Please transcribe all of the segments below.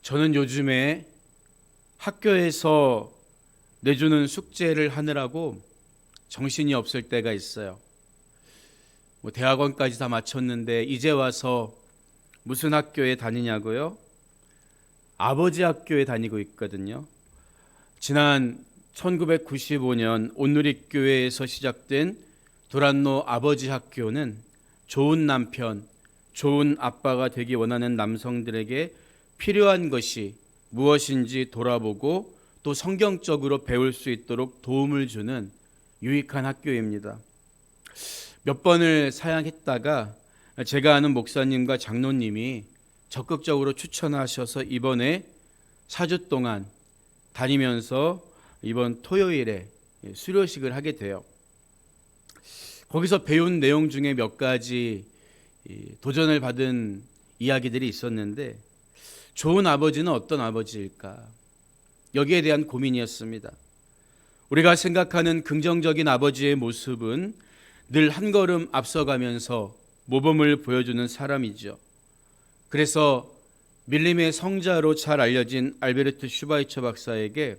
저는 요즘에 학교에서 내주는 숙제를 하느라고 정신이 없을 때가 있어요. 대학원까지 다 마쳤는데 이제 와서 무슨 학교에 다니냐고요? 아버지 학교에 다니고 있거든요. 지난 1995년 온누리교회에서 시작된 도란노 아버지 학교는 좋은 남편, 좋은 아빠가 되기 원하는 남성들에게 필요한 것이 무엇인지 돌아보고 또 성경적으로 배울 수 있도록 도움을 주는 유익한 학교입니다. 몇 번을 사양했다가 제가 아는 목사님과 장로님이 적극적으로 추천하셔서 이번에 4주 동안 다니면서 이번 토요일에 수료식을 하게 돼요. 거기서 배운 내용 중에 몇 가지 도전을 받은 이야기들이 있었는데, 좋은 아버지는 어떤 아버지일까? 여기에 대한 고민이었습니다. 우리가 생각하는 긍정적인 아버지의 모습은 늘 한 걸음 앞서가면서 모범을 보여주는 사람이죠. 그래서 밀림의 성자로 잘 알려진 알베르트 슈바이처 박사에게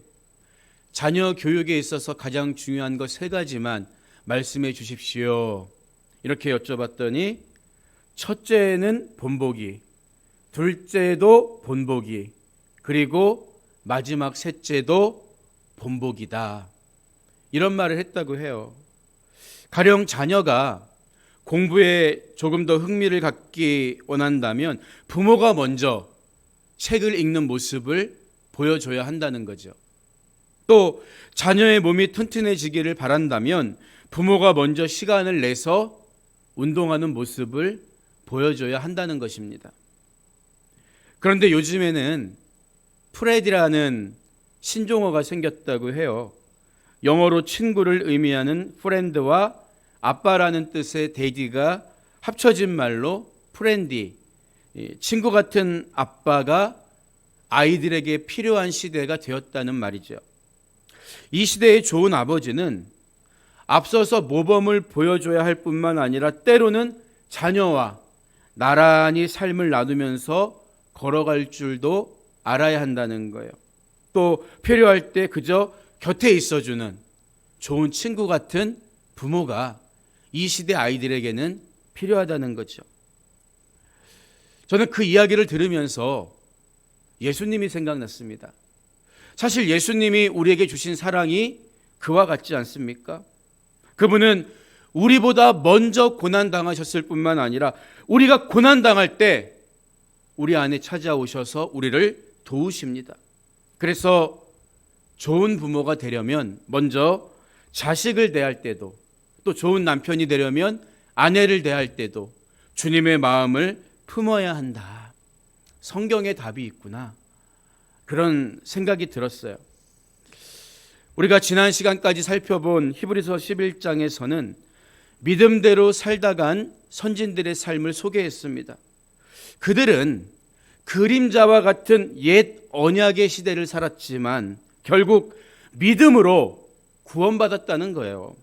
자녀 교육에 있어서 가장 중요한 것 3가지만 말씀해 주십시오. 이렇게 여쭤봤더니 첫째는 본보기, 둘째도 본보기, 그리고 마지막 셋째도 본보기다. 이런 말을 했다고 해요. 가령 자녀가 공부에 조금 더 흥미를 갖기 원한다면 부모가 먼저 책을 읽는 모습을 보여줘야 한다는 거죠. 또 자녀의 몸이 튼튼해지기를 바란다면 부모가 먼저 시간을 내서 운동하는 모습을 보여줘야 한다는 것입니다. 그런데 요즘에는 프레디라는 신종어가 생겼다고 해요. 영어로 친구를 의미하는 프렌드와 아빠라는 뜻의 데이디가 합쳐진 말로 프렌디, 친구 같은 아빠가 아이들에게 필요한 시대가 되었다는 말이죠. 이 시대의 좋은 아버지는 앞서서 모범을 보여줘야 할 뿐만 아니라 때로는 자녀와 나란히 삶을 나누면서 걸어갈 줄도 알아야 한다는 거예요. 또 필요할 때 그저 곁에 있어주는 좋은 친구 같은 부모가 이 시대 아이들에게는 필요하다는 거죠. 저는 그 이야기를 들으면서 예수님이 생각났습니다. 사실 예수님이 우리에게 주신 사랑이 그와 같지 않습니까? 그분은 우리보다 먼저 고난당하셨을 뿐만 아니라 우리가 고난당할 때 우리 안에 찾아오셔서 우리를 도우십니다. 그래서 좋은 부모가 되려면 먼저 자식을 대할 때도, 또 좋은 남편이 되려면 아내를 대할 때도 주님의 마음을 품어야 한다. 성경에 답이 있구나. 그런 생각이 들었어요. 우리가 지난 시간까지 살펴본 히브리서 11장에서는 믿음대로 살다 간 선진들의 삶을 소개했습니다. 그들은 그림자와 같은 옛 언약의 시대를 살았지만 결국 믿음으로 구원받았다는 거예요.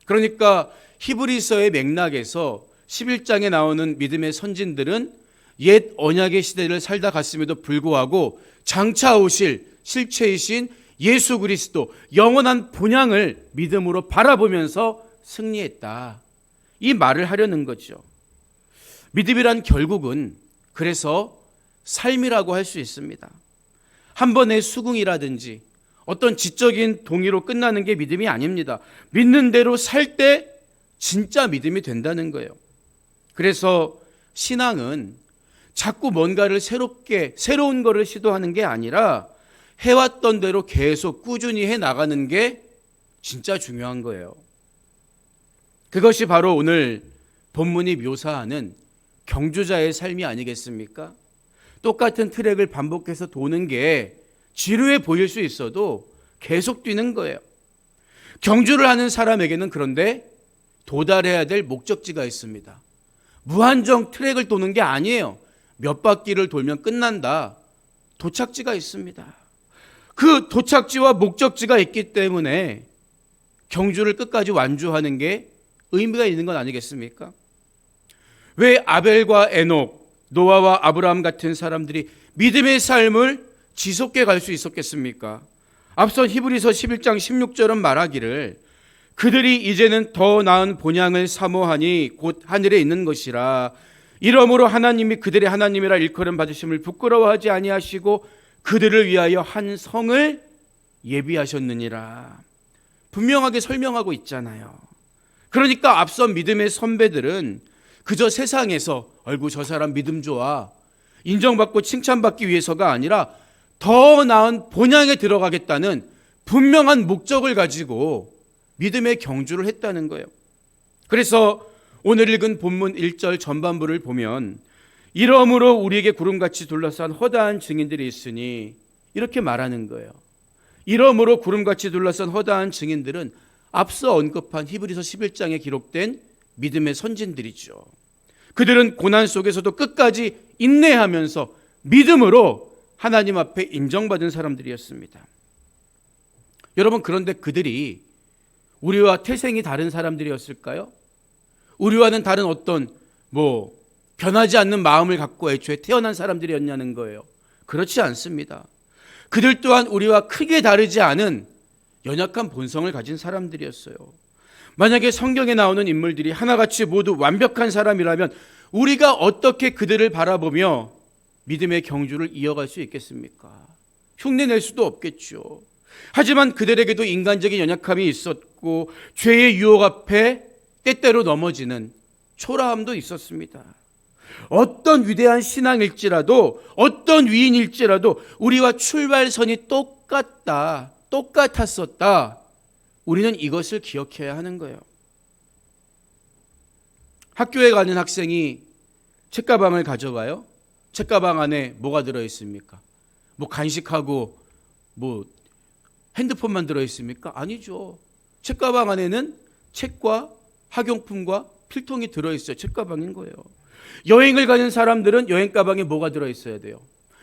그러니까 히브리서의 맥락에서 11장에 나오는 믿음의 선진들은 옛 언약의 시대를 살다 갔음에도 불구하고 장차 오실 실체이신 예수 그리스도 영원한 본향을 믿음으로 바라보면서 승리했다. 이 말을 하려는 거죠. 믿음이란 결국은 그래서 삶이라고 할 수 있습니다. 한 번의 수긍이라든지 어떤 지적인 동의로 끝나는 게 믿음이 아닙니다. 믿는 대로 살 때 진짜 믿음이 된다는 거예요. 그래서 신앙은 자꾸 뭔가를 새로운 거를 시도하는 게 아니라 해왔던 대로 계속 꾸준히 해나가는 게 진짜 중요한 거예요. 그것이 바로 오늘 본문이 묘사하는 경주자의 삶이 아니겠습니까? 똑같은 트랙을 반복해서 도는 게 지루해 보일 수 있어도 계속 뛰는 거예요. 경주를 하는 사람에게는 그런데 도달해야 될 목적지가 있습니다. 무한정 트랙을 도는 게 아니에요. 몇 바퀴를 돌면 끝난다. 도착지가 있습니다. 그 도착지와 목적지가 있기 때문에 경주를 끝까지 완주하는 게 의미가 있는 건 아니겠습니까? 왜 아벨과 에녹, 노아와 아브라함 같은 사람들이 믿음의 삶을 지속해 갈 수 있었겠습니까? 앞선 히브리서 11장 16절은 말하기를 그들이 이제는 더 나은 본향을 사모하니 곧 하늘에 있는 것이라. 이러므로 하나님이 그들의 하나님이라 일컬음 받으심을 부끄러워하지 아니하시고 그들을 위하여 한 성을 예비하셨느니라. 분명하게 설명하고 있잖아요. 그러니까 앞선 믿음의 선배들은 그저 세상에서 얼굴 저 사람 믿음 좋아 인정받고 칭찬받기 위해서가 아니라 더 나은 본향에 들어가겠다는 분명한 목적을 가지고 믿음의 경주를 했다는 거예요. 그래서 오늘 읽은 본문 1절 전반부를 보면 이러므로 우리에게 구름같이 둘러싼 허다한 증인들이 있으니 이렇게 말하는 거예요. 이러므로 구름같이 둘러싼 허다한 증인들은 앞서 언급한 히브리서 11장에 기록된 믿음의 선진들이죠. 그들은 고난 속에서도 끝까지 인내하면서 믿음으로 하나님 앞에 인정받은 사람들이었습니다. 여러분, 그런데 그들이 우리와 태생이 다른 사람들이었을까요? 우리와는 다른 어떤 변하지 않는 마음을 갖고 애초에 태어난 사람들이었냐는 거예요. 그렇지 않습니다. 그들 또한 우리와 크게 다르지 않은 연약한 본성을 가진 사람들이었어요. 만약에 성경에 나오는 인물들이 하나같이 모두 완벽한 사람이라면 우리가 어떻게 그들을 바라보며 믿음의 경주를 이어갈 수 있겠습니까? 흉내낼 수도 없겠죠. 하지만 그들에게도 인간적인 연약함이 있었고 죄의 유혹 앞에 때때로 넘어지는 초라함도 있었습니다. 어떤 위대한 신앙일지라도 어떤 위인일지라도 우리와 출발선이 똑같았었다. 우리는 이것을 기억해야 하는 거예요. 학교에 가는 학생이 책가방을 가져가요. 책가방 안에 뭐가 들어있습니까? 간식하고 핸드폰만 들어있습니까? 아니죠. 책가방 안에는 책과 학용품과 필통이 들어있어요. 책가방인 거예요. 여행을 가는 사람들은 여행 가방에 뭐가 들어있어야 돼요?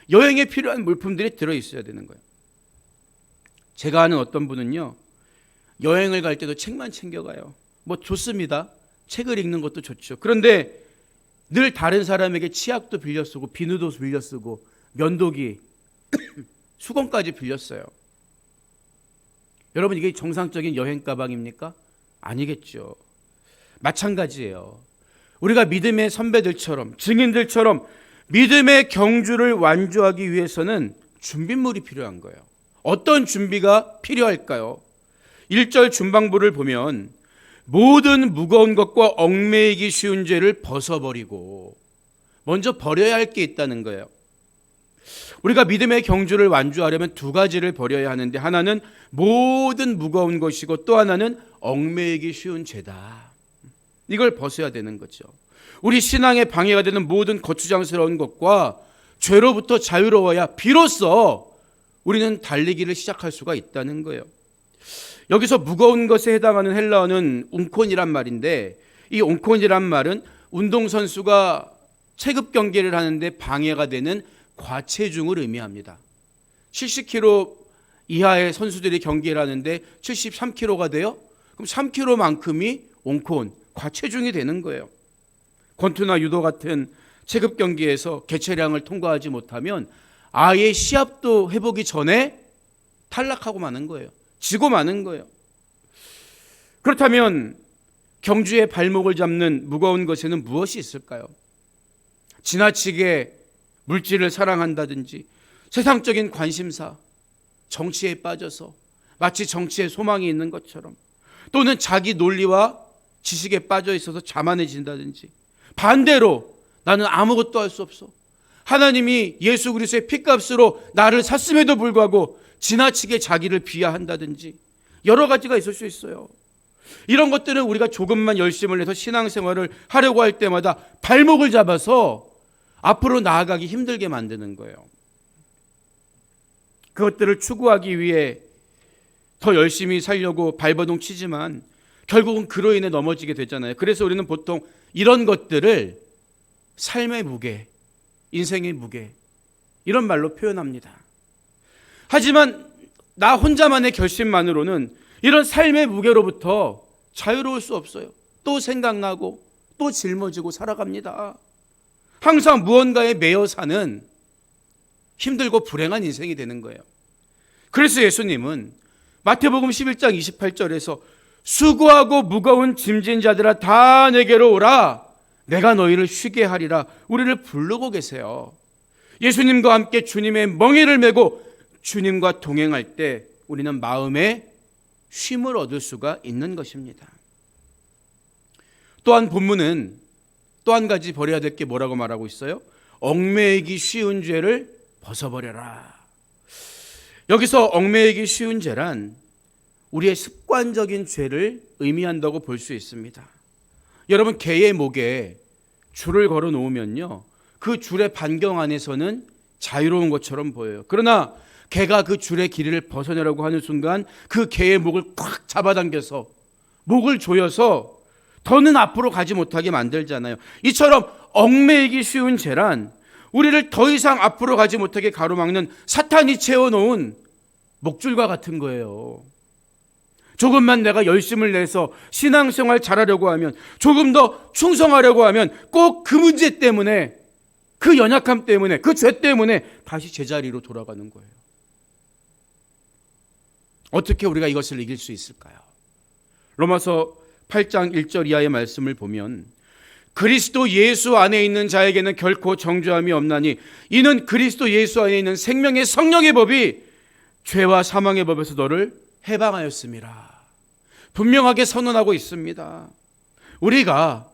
여행에 필요한 물품들이 들어있어야 되는 거예요. 제가 아는 어떤 분은요, 여행을 갈 때도 책만 챙겨가요. 좋습니다. 책을 읽는 것도 좋죠. 그런데 늘 다른 사람에게 치약도 빌려 쓰고 비누도 빌려 쓰고 면도기, 수건까지 빌려 써요. 여러분, 이게 정상적인 여행 가방입니까? 아니겠죠. 마찬가지예요. 우리가 믿음의 선배들처럼 증인들처럼 믿음의 경주를 완주하기 위해서는 준비물이 필요한 거예요. 어떤 준비가 필요할까요? 1절 중반부를 보면 모든 무거운 것과 얽매이기 쉬운 죄를 벗어버리고 먼저 버려야 할 게 있다는 거예요. 우리가 믿음의 경주를 완주하려면 두 가지를 버려야 하는데 하나는 모든 무거운 것이고 또 하나는 얽매이기 쉬운 죄다. 이걸 벗어야 되는 거죠. 우리 신앙에 방해가 되는 모든 거추장스러운 것과 죄로부터 자유로워야 비로소 우리는 달리기를 시작할 수가 있다는 거예요. 여기서 무거운 것에 해당하는 헬라어는 웅콘이란 말인데 이 웅콘이란 말은 운동선수가 체급 경기를 하는데 방해가 되는 과체중을 의미합니다. 70kg 이하의 선수들이 경기를 하는데 73kg가 돼요? 그럼 3kg만큼이 옹콘, 과체중이 되는 거예요. 권투나 유도 같은 체급 경기에서 개체량을 통과하지 못하면 아예 시합도 해보기 전에 탈락하고 마는 거예요. 지고 마는 거예요. 그렇다면 경주의 발목을 잡는 무거운 것에는 무엇이 있을까요? 지나치게 물질을 사랑한다든지 세상적인 관심사, 정치에 빠져서 마치 정치에 소망이 있는 것처럼 또는 자기 논리와 지식에 빠져 있어서 자만해진다든지 반대로 나는 아무것도 할 수 없어. 하나님이 예수 그리스도의 피값으로 나를 샀음에도 불구하고 지나치게 자기를 비하한다든지 여러 가지가 있을 수 있어요. 이런 것들은 우리가 조금만 열심을 내서 신앙생활을 하려고 할 때마다 발목을 잡아서 앞으로 나아가기 힘들게 만드는 거예요. 그것들을 추구하기 위해 더 열심히 살려고 발버둥 치지만 결국은 그로 인해 넘어지게 되잖아요. 그래서 우리는 보통 이런 것들을 삶의 무게, 인생의 무게 이런 말로 표현합니다. 하지만 나 혼자만의 결심만으로는 이런 삶의 무게로부터 자유로울 수 없어요. 또 생각나고 또 짊어지고 살아갑니다. 항상 무언가에 매여 사는 힘들고 불행한 인생이 되는 거예요. 그래서 예수님은 마태복음 11장 28절에서 수고하고 무거운 짐진 자들아 다 내게로 오라 내가 너희를 쉬게 하리라 우리를 부르고 계세요. 예수님과 함께 주님의 멍에를 메고 주님과 동행할 때 우리는 마음에 쉼을 얻을 수가 있는 것입니다. 또한 본문은 또 한 가지 버려야 될 게 뭐라고 말하고 있어요? 얽매이기 쉬운 죄를 벗어버려라. 여기서 얽매이기 쉬운 죄란 우리의 습관적인 죄를 의미한다고 볼 수 있습니다. 여러분, 개의 목에 줄을 걸어 놓으면요, 그 줄의 반경 안에서는 자유로운 것처럼 보여요. 그러나 개가 그 줄의 길이를 벗어내려고 하는 순간 그 개의 목을 꽉 잡아당겨서 목을 조여서 더는 앞으로 가지 못하게 만들잖아요. 이처럼 얽매이기 쉬운 죄란 우리를 더 이상 앞으로 가지 못하게 가로막는 사탄이 채워놓은 목줄과 같은 거예요. 조금만 내가 열심을 내서 신앙생활 잘하려고 하면, 조금 더 충성하려고 하면 꼭 그 문제 때문에, 그 연약함 때문에, 그 죄 때문에 다시 제자리로 돌아가는 거예요. 어떻게 우리가 이것을 이길 수 있을까요? 로마서 8장 1절 이하의 말씀을 보면 그리스도 예수 안에 있는 자에게는 결코 정죄함이 없나니 이는 그리스도 예수 안에 있는 생명의 성령의 법이 죄와 사망의 법에서 너를 해방하였습니다. 분명하게 선언하고 있습니다. 우리가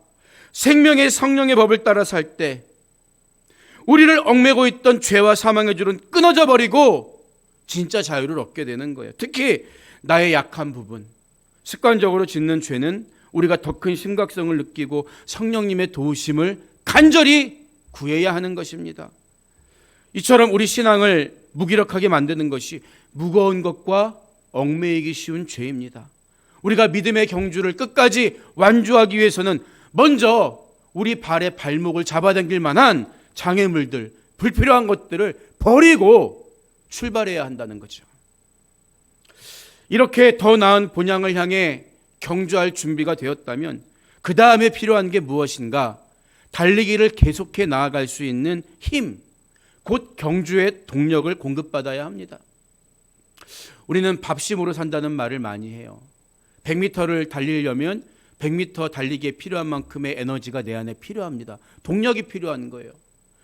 생명의 성령의 법을 따라 살 때 우리를 얽매고 있던 죄와 사망의 줄은 끊어져 버리고 진짜 자유를 얻게 되는 거예요. 특히 나의 약한 부분, 습관적으로 짓는 죄는 우리가 더 큰 심각성을 느끼고 성령님의 도우심을 간절히 구해야 하는 것입니다. 이처럼 우리 신앙을 무기력하게 만드는 것이 무거운 것과 얽매이기 쉬운 죄입니다. 우리가 믿음의 경주를 끝까지 완주하기 위해서는 먼저 우리 발의 발목을 잡아당길 만한 장애물들, 불필요한 것들을 버리고 출발해야 한다는 거죠. 이렇게 더 나은 본향을 향해 경주할 준비가 되었다면 그 다음에 필요한 게 무엇인가? 달리기를 계속해 나아갈 수 있는 힘, 곧 경주의 동력을 공급받아야 합니다. 우리는 밥심으로 산다는 말을 많이 해요. 100m를 달리려면 100m 달리기에 필요한 만큼의 에너지가 내 안에 필요합니다. 동력이 필요한 거예요.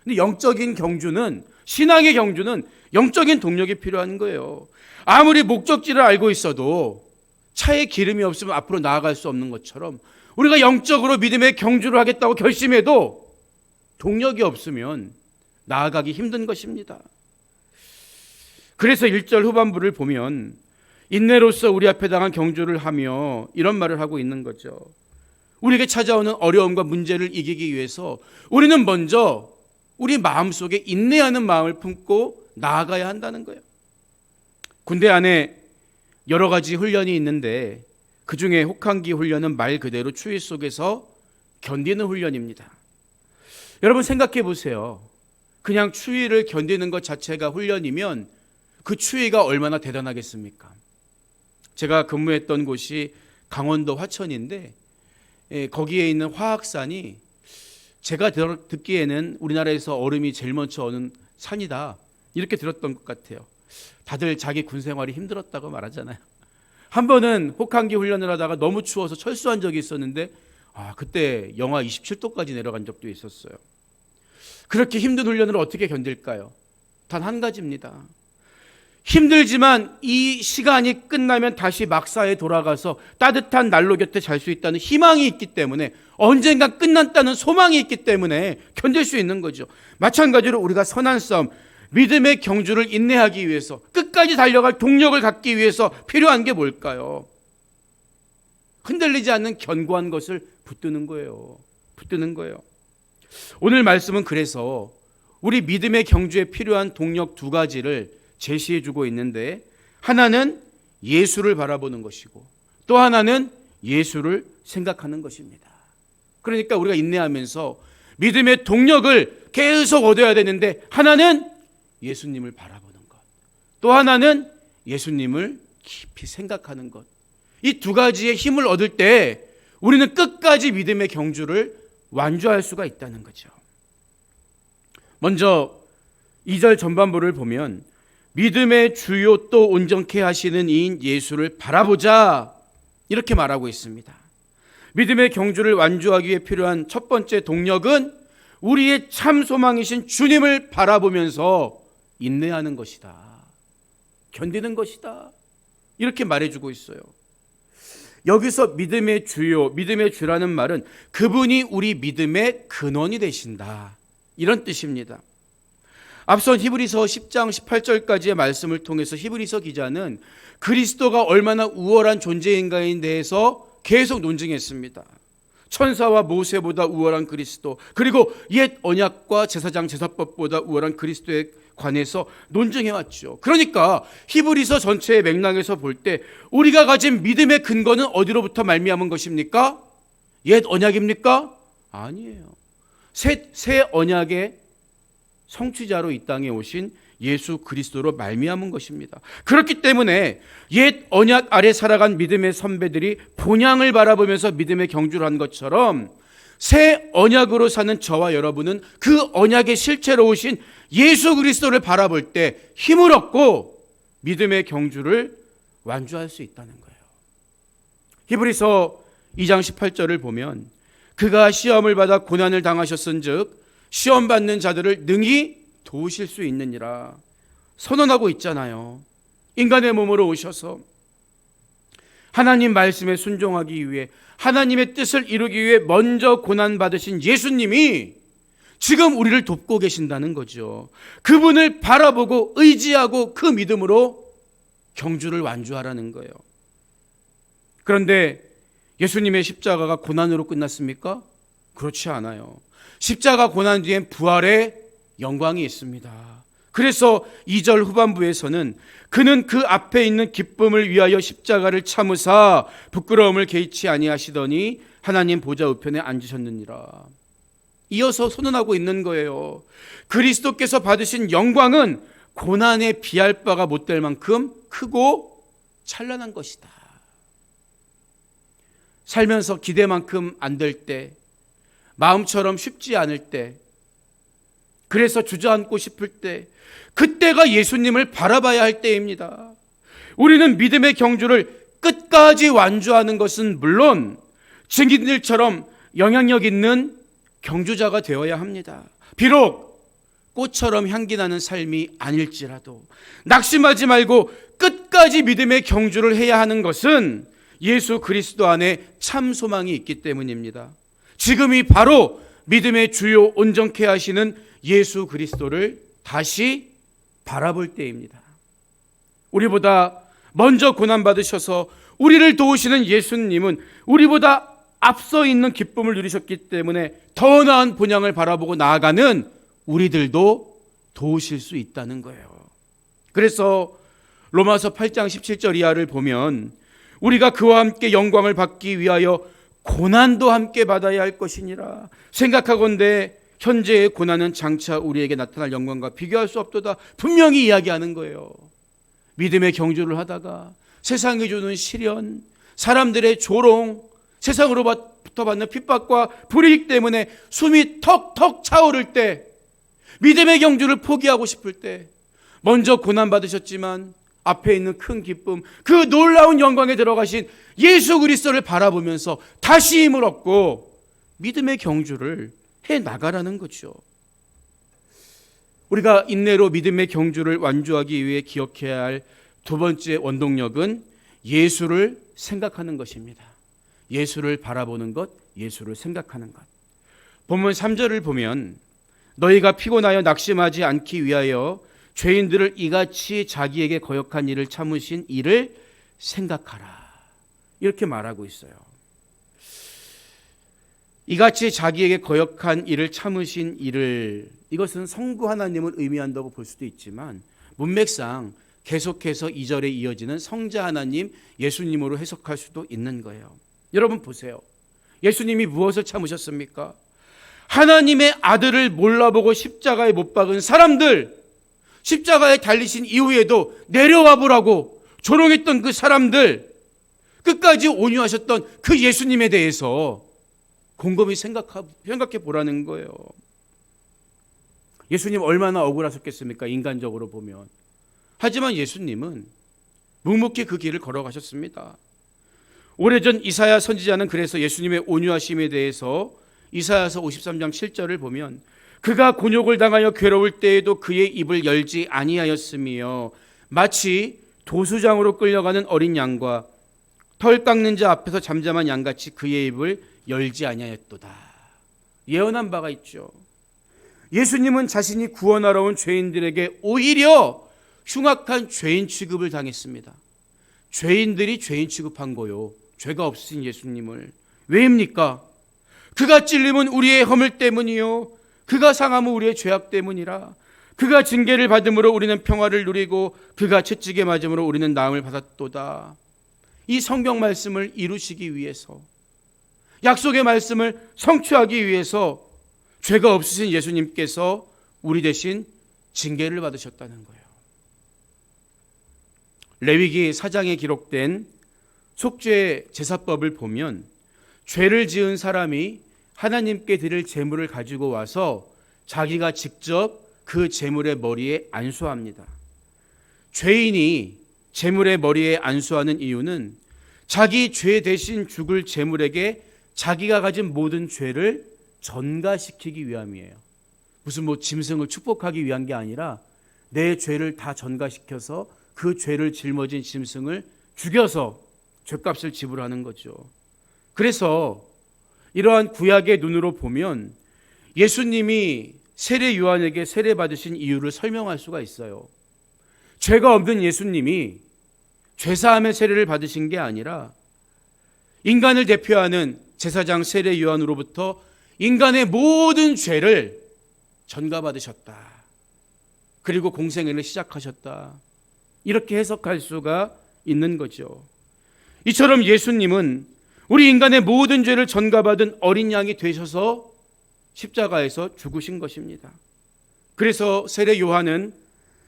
근데 영적인 경주는, 신앙의 경주는 영적인 동력이 필요한 거예요. 아무리 목적지를 알고 있어도 차에 기름이 없으면 앞으로 나아갈 수 없는 것처럼 우리가 영적으로 믿음의 경주를 하겠다고 결심해도 동력이 없으면 나아가기 힘든 것입니다. 그래서 1절 후반부를 보면 인내로서 우리 앞에 당한 경주를 하며 이런 말을 하고 있는 거죠. 우리에게 찾아오는 어려움과 문제를 이기기 위해서 우리는 먼저 우리 마음속에 인내하는 마음을 품고 나아가야 한다는 거예요. 군대 안에 여러 가지 훈련이 있는데 그중에 혹한기 훈련은 말 그대로 추위 속에서 견디는 훈련입니다. 여러분 생각해 보세요. 그냥 추위를 견디는 것 자체가 훈련이면 그 추위가 얼마나 대단하겠습니까? 제가 근무했던 곳이 강원도 화천인데 거기에 있는 화학산이 제가 듣기에는 우리나라에서 얼음이 제일 먼저 오는 산이다 이렇게 들었던 것 같아요. 다들 자기 군 생활이 힘들었다고 말하잖아요. 한 번은 혹한기 훈련을 하다가 너무 추워서 철수한 적이 있었는데 그때 영하 27도까지 내려간 적도 있었어요. 그렇게 힘든 훈련을 어떻게 견딜까요? 단 한 가지입니다. 힘들지만 이 시간이 끝나면 다시 막사에 돌아가서 따뜻한 난로 곁에 잘 수 있다는 희망이 있기 때문에, 언젠가 끝난다는 소망이 있기 때문에 견딜 수 있는 거죠. 마찬가지로 우리가 선한 싸움, 믿음의 경주를 인내하기 위해서, 끝까지 달려갈 동력을 갖기 위해서 필요한 게 뭘까요? 흔들리지 않는 견고한 것을 붙드는 거예요. 오늘 말씀은 그래서 우리 믿음의 경주에 필요한 동력 두 가지를 제시해 주고 있는데, 하나는 예수를 바라보는 것이고 또 하나는 예수를 생각하는 것입니다. 그러니까 우리가 인내하면서 믿음의 동력을 계속 얻어야 되는데, 하나는 예수님을 바라보는 것, 또 하나는 예수님을 깊이 생각하는 것. 이 두 가지의 힘을 얻을 때 우리는 끝까지 믿음의 경주를 완주할 수가 있다는 거죠. 먼저 2절 전반부를 보면 믿음의 주요 또 온전케 하시는 이인 예수를 바라보자 이렇게 말하고 있습니다. 믿음의 경주를 완주하기 위해 필요한 첫 번째 동력은 우리의 참 소망이신 주님을 바라보면서 인내하는 것이다. 견디는 것이다. 이렇게 말해주고 있어요. 여기서 믿음의 주요, 믿음의 주라는 말은 그분이 우리 믿음의 근원이 되신다. 이런 뜻입니다. 앞선 히브리서 10장 18절까지의 말씀을 통해서 히브리서 기자는 그리스도가 얼마나 우월한 존재인가에 대해서 계속 논증했습니다. 천사와 모세보다 우월한 그리스도, 그리고 옛 언약과 제사장 제사법보다 우월한 그리스도에 관해서 논증해왔죠. 그러니까 히브리서 전체의 맥락에서 볼 때 우리가 가진 믿음의 근거는 어디로부터 말미암은 것입니까? 옛 언약입니까? 아니에요. 새 언약의 성취자로 이 땅에 오신 예수 그리스도로 말미암은 것입니다. 그렇기 때문에 옛 언약 아래 살아간 믿음의 선배들이 본향을 바라보면서 믿음의 경주를 한 것처럼 새 언약으로 사는 저와 여러분은 그 언약의 실체로 오신 예수 그리스도를 바라볼 때 힘을 얻고 믿음의 경주를 완주할 수 있다는 거예요. 히브리서 2장 18절을 보면 그가 시험을 받아 고난을 당하셨은즉 시험 받는 자들을 능히 도우실 수 있느니라 선언하고 있잖아요. 인간의 몸으로 오셔서 하나님 말씀에 순종하기 위해 하나님의 뜻을 이루기 위해 먼저 고난 받으신 예수님이 지금 우리를 돕고 계신다는 거죠. 그분을 바라보고 의지하고 그 믿음으로 경주를 완주하라는 거예요. 그런데 예수님의 십자가가 고난으로 끝났습니까? 그렇지 않아요. 십자가 고난 뒤엔 부활의 영광이 있습니다. 그래서 2절 후반부에서는 그는 그 앞에 있는 기쁨을 위하여 십자가를 참으사 부끄러움을 개의치 아니하시더니 하나님 보좌 우편에 앉으셨느니라. 이어서 선언하고 있는 거예요. 그리스도께서 받으신 영광은 고난에 비할 바가 못될 만큼 크고 찬란한 것이다. 살면서 기대만큼 안 될 때, 마음처럼 쉽지 않을 때, 그래서 주저앉고 싶을 때, 그때가 예수님을 바라봐야 할 때입니다. 우리는 믿음의 경주를 끝까지 완주하는 것은 물론 증인들처럼 영향력 있는 경주자가 되어야 합니다. 비록 꽃처럼 향기 나는 삶이 아닐지라도 낙심하지 말고 끝까지 믿음의 경주를 해야 하는 것은 예수 그리스도 안에 참 소망이 있기 때문입니다. 지금이 바로 믿음의 주요 온전케 하시는 예수 그리스도를 다시 바라볼 때입니다. 우리보다 먼저 고난받으셔서 우리를 도우시는 예수님은 우리보다 앞서 있는 기쁨을 누리셨기 때문에 더 나은 본향을 바라보고 나아가는 우리들도 도우실 수 있다는 거예요. 그래서 로마서 8장 17절 이하를 보면 우리가 그와 함께 영광을 받기 위하여 고난도 함께 받아야 할 것이니라. 생각하건대 현재의 고난은 장차 우리에게 나타날 영광과 비교할 수 없도다. 분명히 이야기하는 거예요. 믿음의 경주를 하다가 세상이 주는 시련, 사람들의 조롱, 세상으로부터 받는 핍박과 불이익 때문에 숨이 턱턱 차오를 때, 믿음의 경주를 포기하고 싶을 때 먼저 고난 받으셨지만 앞에 있는 큰 기쁨, 그 놀라운 영광에 들어가신 예수 그리스도를 바라보면서 다시 힘을 얻고 믿음의 경주를 해 나가라는 거죠. 우리가 인내로 믿음의 경주를 완주하기 위해 기억해야 할 두 번째 원동력은 예수를 생각하는 것입니다. 예수를 바라보는 것, 예수를 생각하는 것. 본문 3절을 보면 너희가 피곤하여 낙심하지 않기 위하여 죄인들을 이같이 자기에게 거역한 일을 참으신 이를 생각하라. 이렇게 말하고 있어요. 이같이 자기에게 거역한 일을 참으신 이를, 이것은 성부 하나님을 의미한다고 볼 수도 있지만 문맥상 계속해서 2절에 이어지는 성자 하나님, 예수님으로 해석할 수도 있는 거예요. 여러분 보세요. 예수님이 무엇을 참으셨습니까? 하나님의 아들을 몰라보고 십자가에 못 박은 사람들, 십자가에 달리신 이후에도 내려와 보라고 조롱했던 그 사람들, 끝까지 온유하셨던 그 예수님에 대해서 곰곰이 생각해 보라는 거예요. 예수님 얼마나 억울하셨겠습니까? 인간적으로 보면. 하지만 예수님은 묵묵히 그 길을 걸어가셨습니다. 오래전 이사야 선지자는 그래서 예수님의 온유하심에 대해서 이사야서 53장 7절을 보면 그가 곤욕을 당하여 괴로울 때에도 그의 입을 열지 아니하였으며 마치 도수장으로 끌려가는 어린 양과 털 깎는 자 앞에서 잠잠한 양같이 그의 입을 열지 아니하였도다. 예언한 바가 있죠. 예수님은 자신이 구원하러 온 죄인들에게 오히려 흉악한 죄인 취급을 당했습니다. 죄인들이 죄인 취급한 거요. 죄가 없으신 예수님을. 왜입니까? 그가 찔림은 우리의 허물 때문이요, 그가 상함은 우리의 죄악 때문이라. 그가 징계를 받음으로 우리는 평화를 누리고 그가 채찍에 맞음으로 우리는 나음을 받았도다. 이 성경 말씀을 이루시기 위해서, 약속의 말씀을 성취하기 위해서 죄가 없으신 예수님께서 우리 대신 징계를 받으셨다는 거예요. 레위기 4장에 기록된 속죄 제사법을 보면 죄를 지은 사람이 하나님께 드릴 제물을 가지고 와서 자기가 직접 그 제물의 머리에 안수합니다. 죄인이 제물의 머리에 안수하는 이유는 자기 죄 대신 죽을 제물에게 자기가 가진 모든 죄를 전가시키기 위함이에요. 무슨 짐승을 축복하기 위한 게 아니라 내 죄를 다 전가시켜서 그 죄를 짊어진 짐승을 죽여서 죄값을 지불하는 거죠. 그래서 이러한 구약의 눈으로 보면 예수님이 세례 요한에게 세례 받으신 이유를 설명할 수가 있어요. 죄가 없는 예수님이 죄사함의 세례를 받으신 게 아니라 인간을 대표하는 제사장 세례 요한으로부터 인간의 모든 죄를 전가받으셨다. 그리고 공생애를 시작하셨다. 이렇게 해석할 수가 있는 거죠. 이처럼 예수님은 우리 인간의 모든 죄를 전가받은 어린 양이 되셔서 십자가에서 죽으신 것입니다. 그래서 세례 요한은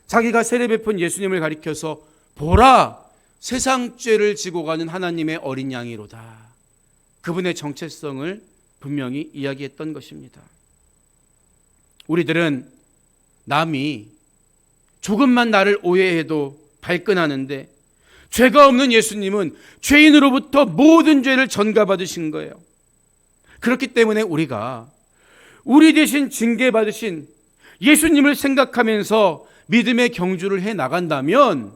자기가 세례 베푼 예수님을 가리켜서 보라, 세상 죄를 지고 가는 하나님의 어린 양이로다. 그분의 정체성을 분명히 이야기했던 것입니다. 우리들은 남이 조금만 나를 오해해도 발끈하는데 죄가 없는 예수님은 죄인으로부터 모든 죄를 전가받으신 거예요. 그렇기 때문에 우리가 우리 대신 징계받으신 예수님을 생각하면서 믿음의 경주를 해 나간다면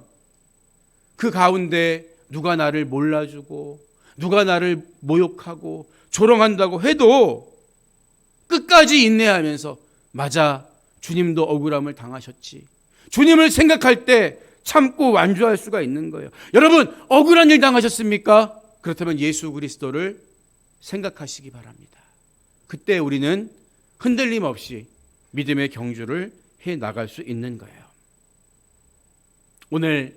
그 가운데 누가 나를 몰라주고 누가 나를 모욕하고 조롱한다고 해도 끝까지 인내하면서 맞아, 주님도 억울함을 당하셨지. 주님을 생각할 때 참고 완주할 수가 있는 거예요. 여러분, 억울한 일 당하셨습니까? 그렇다면 예수 그리스도를 생각하시기 바랍니다. 그때 우리는 흔들림 없이 믿음의 경주를 해 나갈 수 있는 거예요. 오늘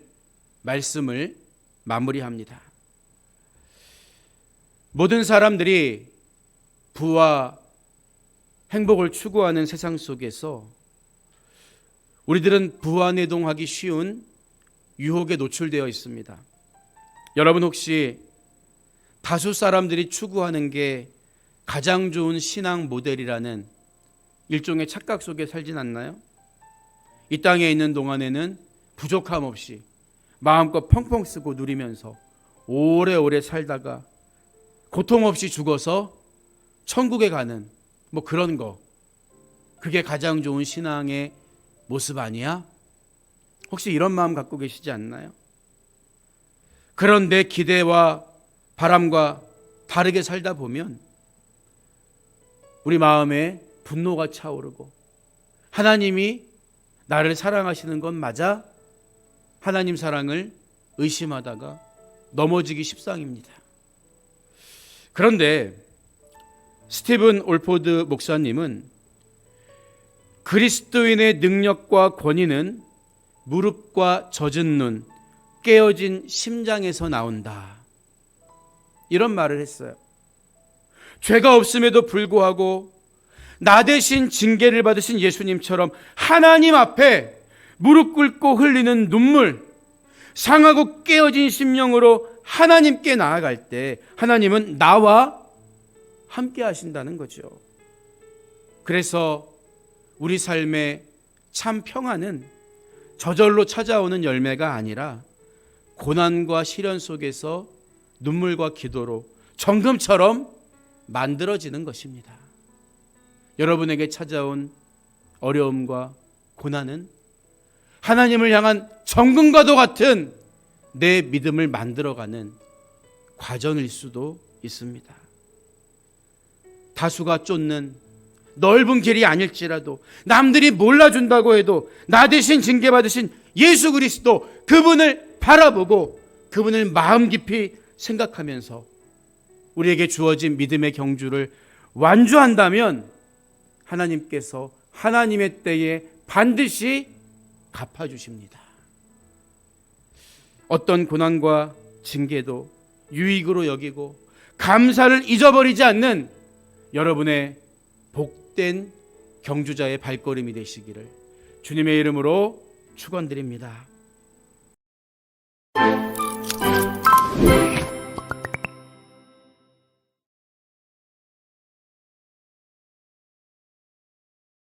말씀을 마무리합니다. 모든 사람들이 부와 행복을 추구하는 세상 속에서 우리들은 부안해동하기 쉬운 유혹에 노출되어 있습니다. 여러분 혹시 다수 사람들이 추구하는 게 가장 좋은 신앙 모델이라는 일종의 착각 속에 살진 않나요? 이 땅에 있는 동안에는 부족함 없이 마음껏 펑펑 쓰고 누리면서 오래오래 살다가 고통 없이 죽어서 천국에 가는 그런 거, 그게 가장 좋은 신앙의 모습 아니야? 혹시 이런 마음 갖고 계시지 않나요? 그런데 기대와 바람과 다르게 살다 보면 우리 마음에 분노가 차오르고 하나님이 나를 사랑하시는 건 맞아? 하나님 사랑을 의심하다가 넘어지기 십상입니다. 그런데 스티븐 올포드 목사님은 그리스도인의 능력과 권위는 무릎과 젖은 눈, 깨어진 심장에서 나온다. 이런 말을 했어요. 죄가 없음에도 불구하고 나 대신 징계를 받으신 예수님처럼 하나님 앞에 무릎 꿇고 흘리는 눈물, 상하고 깨어진 심령으로 하나님께 나아갈 때 하나님은 나와 함께 하신다는 거죠. 그래서 우리 삶의 참 평안은 저절로 찾아오는 열매가 아니라 고난과 시련 속에서 눈물과 기도로 정금처럼 만들어지는 것입니다. 여러분에게 찾아온 어려움과 고난은 하나님을 향한 정금과도 같은 내 믿음을 만들어가는 과정일 수도 있습니다. 다수가 쫓는 넓은 길이 아닐지라도, 남들이 몰라준다고 해도 나 대신 징계받으신 예수 그리스도, 그분을 바라보고 그분을 마음 깊이 생각하면서 우리에게 주어진 믿음의 경주를 완주한다면 하나님께서 하나님의 때에 반드시 갚아주십니다. 어떤 고난과 징계도 유익으로 여기고 감사를 잊어버리지 않는 여러분의 복된 경주자의 발걸음이 되시기를 주님의 이름으로 축원드립니다.